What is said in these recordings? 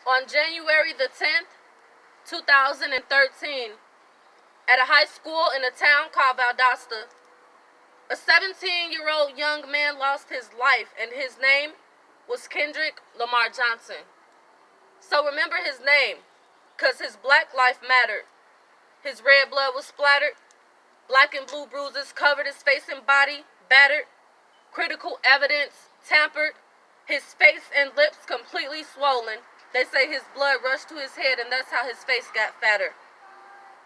On January the 10th, 2013, at a high school in a town called Valdosta, a 17-year-old young man lost his life, and his name was Kendrick Lamar Johnson. So remember his name, because his black life mattered. His red blood was splattered, black and blue bruises covered his face and body, battered, critical evidence tampered, his face and lips completely swollen. They say his blood rushed to his head, and that's how his face got fatter.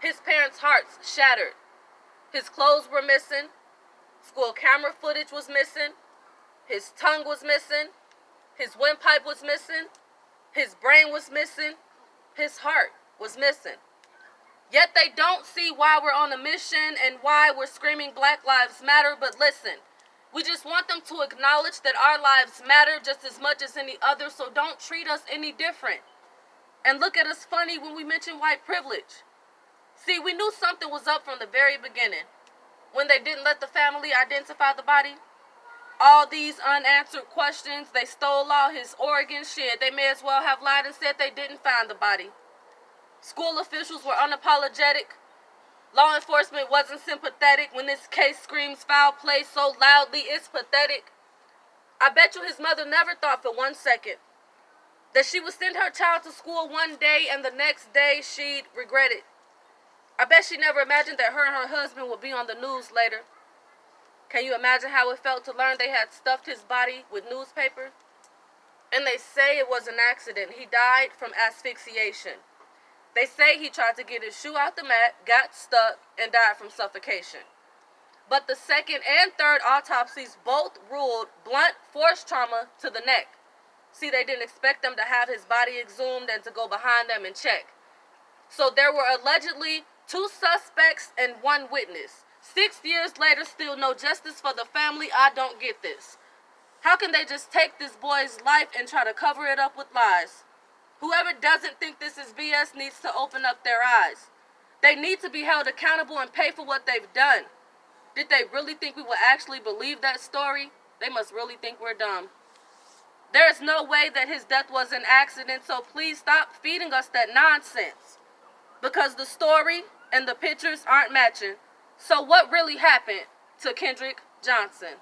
His parents' hearts shattered. His clothes were missing. School camera footage was missing. His tongue was missing. His windpipe was missing. His brain was missing. His heart was missing. Yet they don't see why we're on a mission and why we're screaming Black Lives Matter. But listen, we just want them to acknowledge that our lives matter just as much as any other, so don't treat us any different. And look at us funny when we mention white privilege. See, we knew something was up from the very beginning. When they didn't let the family identify the body, all these unanswered questions, they stole all his organs. Shit, they may as well have lied and said they didn't find the body. School officials were unapologetic. Law enforcement wasn't sympathetic when this case screams foul play so loudly it's pathetic. I bet you his mother never thought for 1 second that she would send her child to school one day and the next day she'd regret it. I bet she never imagined that her and her husband would be on the news later. Can you imagine how it felt to learn they had stuffed his body with newspaper? And they say it was an accident. He died from asphyxiation. They say he tried to get his shoe out the mat, got stuck, and died from suffocation. But the second and third autopsies both ruled blunt force trauma to the neck. See, they didn't expect them to have his body exhumed and to go behind them and check. So there were allegedly 2 suspects and 1 witness. 6 years later, still no justice for the family. I don't get this. How can they just take this boy's life and try to cover it up with lies? Whoever doesn't think this is BS needs to open up their eyes. They need to be held accountable and pay for what they've done. Did they really think we would actually believe that story? They must really think we're dumb. There is no way that his death was an accident, so please stop feeding us that nonsense. Because the story and the pictures aren't matching. So what really happened to Kendrick Johnson?